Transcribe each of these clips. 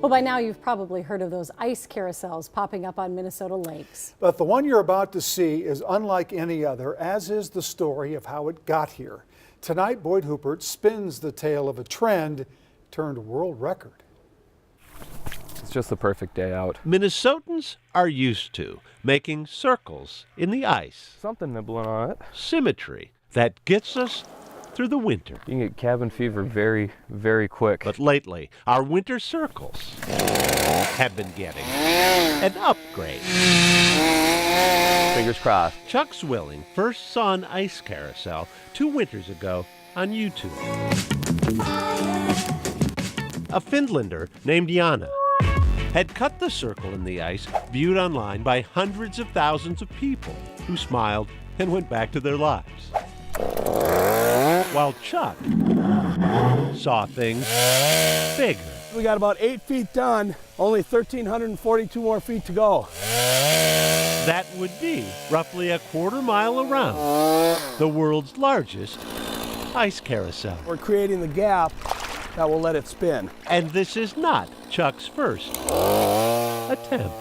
Well, by now you've probably heard of those ice carousels popping up on Minnesota lakes. But the one you're about to see is unlike any other, as is the story of how it got here. Tonight, Boyd Hoopert spins the tale of a trend turned world record. It's just the perfect day out. Minnesotans are used to making circles in the ice. Something nibbling on it. Symmetry that gets us through the winter. You can get cabin fever very, very quick. But lately, our winter circles have been getting an upgrade. Fingers crossed. Chuck Swilling first saw an ice carousel 2 winters ago on YouTube. A Finlander named Jana had cut the circle in the ice, viewed online by hundreds of thousands of people who smiled and went back to their lives. While Chuck saw things bigger. We got about 8 feet done, only 1,342 more feet to go. That would be roughly a quarter mile around the world's largest ice carousel. We're creating the gap that will let it spin. And this is not Chuck's first attempt.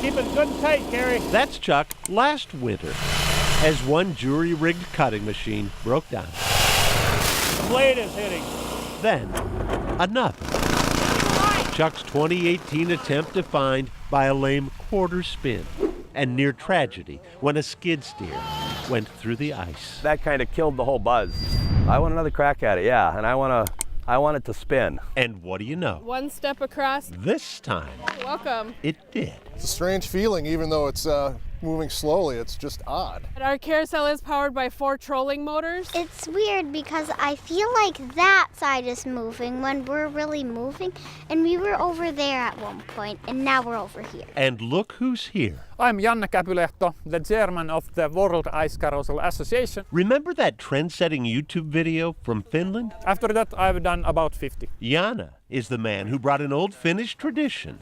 Keep it good and tight, Gary. That's Chuck last winter, as one jury-rigged cutting machine broke down. The blade is hitting. Then another. Chuck's 2018 attempt defined by a lame quarter spin and near tragedy when a skid steer went through the ice. That kind of killed the whole buzz. I want another crack at it, yeah, and I want it to spin. And what do you know? One step across. This time, Welcome. it did. It's a strange feeling, even though it's moving slowly. It's just odd. Our carousel is powered by 4 trolling motors. It's weird because I feel like that side is moving when we're really moving, and we were over there at one point, and now we're over here. And look who's here. I'm Janne Käpylehto, the chairman of the World Ice Carousel Association. Remember that trend-setting YouTube video from Finland? After that, I've done about 50. Jana is the man who brought an old Finnish tradition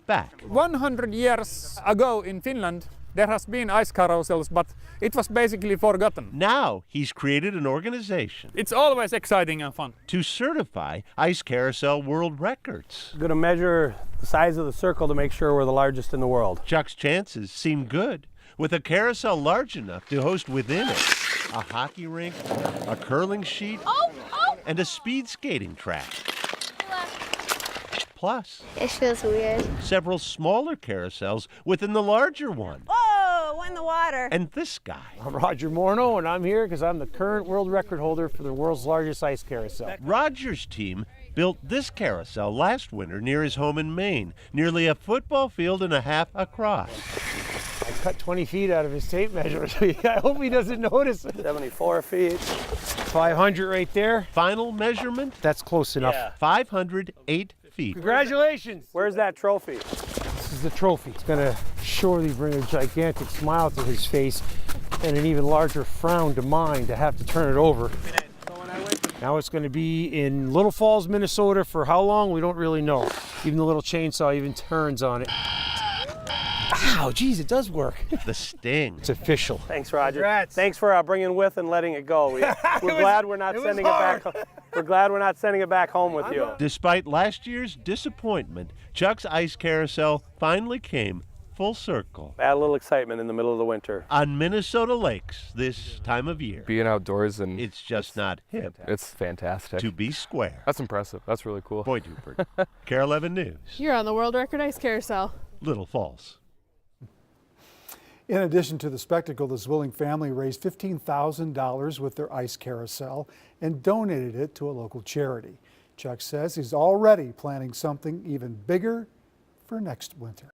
back. 100 years ago in Finland, there has been ice carousels, but it was basically forgotten. Now he's created an organization It's always exciting and fun. to certify ice carousel world records. I'm gonna measure the size of the circle to make sure we're the largest in the world. Chuck's chances seem good, with a carousel large enough to host within it a hockey rink, a curling sheet, and a speed skating track. Plus, It feels weird. several smaller carousels within the larger one. Whoa, in the water. And this guy, I'm Roger Morneau, and I'm here because I'm the current world record holder for the world's largest ice carousel. Roger's team, built this carousel last winter near his home in Maine, nearly a football field and a half across. I cut 20 feet out of his tape measure, so I hope he doesn't notice. 74 feet. 500 right there. Final measurement, That's close enough. 508 feet. Congratulations. Where's that trophy? This is the trophy. It's gonna surely bring a gigantic smile to his face and an even larger frown to mine to have to turn it over. Now it's gonna be in Little Falls, Minnesota for how long? We don't really know. Even the little chainsaw even turns on it. Ow, geez, it does work. The sting. It's official. Thanks, Roger. Congrats. Thanks for bringing with and letting it go. We're glad we're not sending it back. We're glad we're not sending it back home with you. Despite last year's disappointment, Chuck's ice carousel finally came full circle Add a little excitement in the middle of the winter. on Minnesota lakes this time of year. Being outdoors and It's just not hip it's fantastic. to be square. That's impressive. That's really cool. Boyd Hoopert, KARE 11 News, You're on the world record ice carousel. Little Falls. In addition to the spectacle, the Zwilling family raised $15,000 with their ice carousel and donated it to a local charity. Chuck says he's already planning something even bigger for next winter.